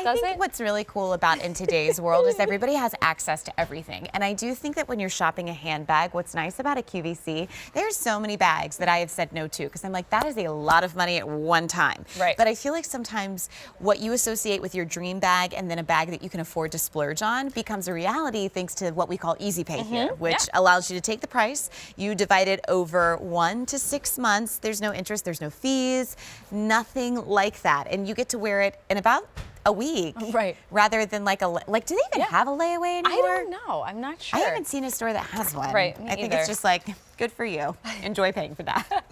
I think what's really cool about in today's world is everybody has access to everything. And I do think that when you're shopping a handbag, what's nice about a QVC, there's so many bags that I have said no to because I'm like, that is a lot of money at one time. Right. But I feel like sometimes what you associate with your dream bag and then a bag that you can afford to splurge on becomes a reality thanks to what we call Easy Pay here, which allows you to take the price, you divide it over 1 to 6 months. There's no interest, there's no fees, nothing like that. And you get to wear it in about a week, right? Rather than like do they even have a layaway anymore? I don't know. I'm not sure. I haven't seen a store that has one. Right. I think it's just like, good for you. Enjoy paying for that.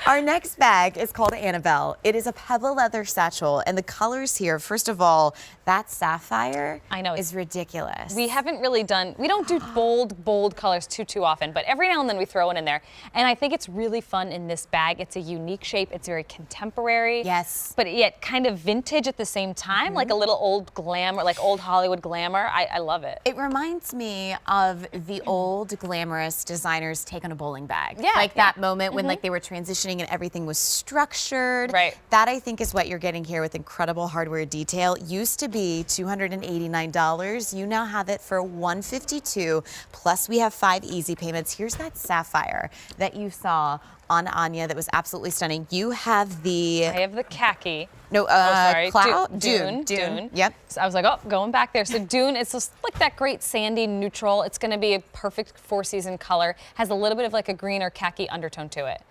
Our next bag is called Anabelle. It is a pebble leather satchel, and the colors here, first of all, that sapphire is ridiculous. We haven't really we don't do bold colors too often, but every now and then we throw one in there. And I think it's really fun in this bag. It's a unique shape. It's very contemporary. Yes. But yet kind of vintage at the same time, like a little old glamour, like old Hollywood glamour. I love it. It reminds me of the old glamorous designers take on a bowling bag. Yeah. Like that moment when like they were transitioning and everything was structured. Right. That I think is what you're getting here with incredible hardware detail. Used to be $289. You now have it for $152. Plus we have 5 easy payments. Here's that sapphire that you saw on Anya that was absolutely stunning. You have the... I have the khaki. No, sorry. cloud? Dune. Yep. So I was like, oh, going back there. So Dune, it's just like that great sandy neutral. It's going to be a perfect 4-season color. Has a little bit of like a green or khaki undertone to it.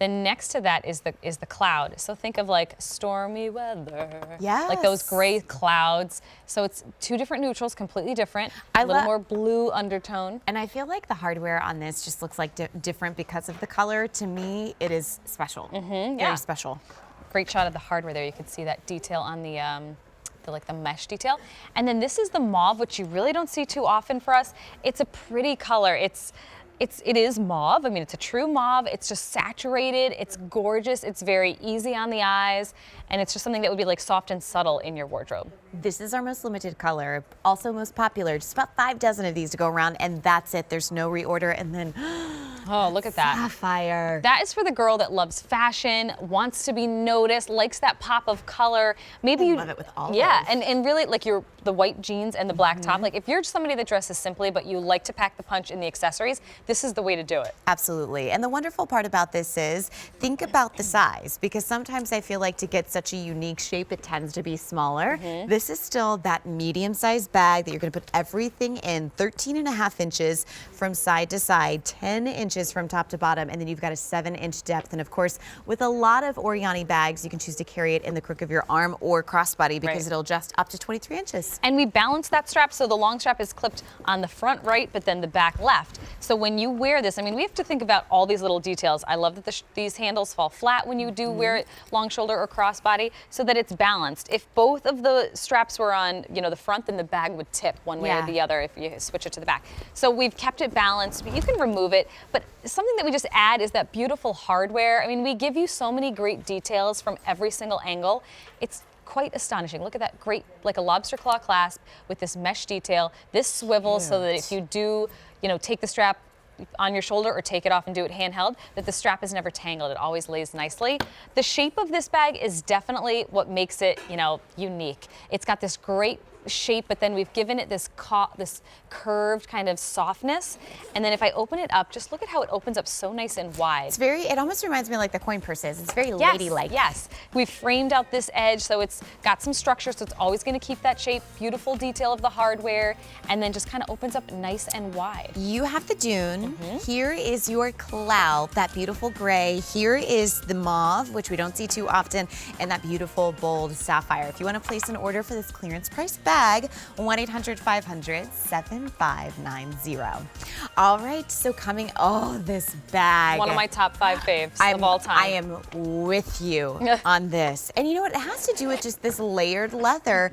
Then next to that is the cloud. So think of like stormy weather. Yes. Like those gray clouds. So it's 2 different neutrals, completely different. A little more blue undertone. And I feel like the hardware on this just looks like different because of the color. To me, it is special. Very special. Great shot of the hardware there. You can see that detail on the like the mesh detail. And then this is the mauve, which you really don't see too often for us. It's a pretty color. It is mauve. I mean, it's a true mauve. It's just saturated. It's gorgeous. It's very easy on the eyes. And it's just something that would be like soft and subtle in your wardrobe. This is our most limited color, also most popular. Just about 5 dozen of these to go around, and that's it. There's no reorder. And then, oh, look at that. Sapphire. That is for the girl that loves fashion, wants to be noticed, likes that pop of color. Maybe you love it with all. Yeah, and really like the white jeans and the black top. Like if you're somebody that dresses simply, but you like to pack the punch in the accessories, this is the way to do it. Absolutely. And the wonderful part about this is, think about the size, because sometimes I feel like to get such a unique shape, it tends to be smaller. This is still that medium-sized bag that you're going to put everything in, 13.5 inches from side to side, 10 inches from top to bottom, and then you've got a 7-inch depth. And of course, with a lot of orYANY bags, you can choose to carry it in the crook of your arm or crossbody because it'll adjust up to 23 inches. And we balance that strap, so the long strap is clipped on the front right, but then the back left. So when you wear this, I mean, we have to think about all these little details. I love that these handles fall flat when you do wear it long shoulder or crossbody, so that it's balanced. If both of the straps were on, the front, then the bag would tip one way or the other if you switch it to the back. So we've kept it balanced. You can remove it, but something that we just add is that beautiful hardware. I mean, we give you so many great details from every single angle. It's quite astonishing. Look at that great, like a lobster claw clasp with this mesh detail. This swivels so that if you do, take the strap on your shoulder or take it off and do it handheld, that the strap is never tangled. It always lays nicely. The shape of this bag is definitely what makes it, unique. It's got this great shape, but then we've given it this curved kind of softness. And then if I open it up, just look at how it opens up so nice and wide. It almost reminds me of like the coin purses. It's very ladylike. Yes, we've framed out this edge, so it's got some structure, so it's always going to keep that shape, beautiful detail of the hardware, and then just kind of opens up nice and wide. You have the Dune. Here is your cloud, that beautiful gray. Here is the mauve, which we don't see too often, and that beautiful bold sapphire. If you want to place an order for this clearance price bag, 1-800-500-7590. All right, so this bag. One of my top 5 faves of all time. I am with you on this. And you know what? It has to do with just this layered leather.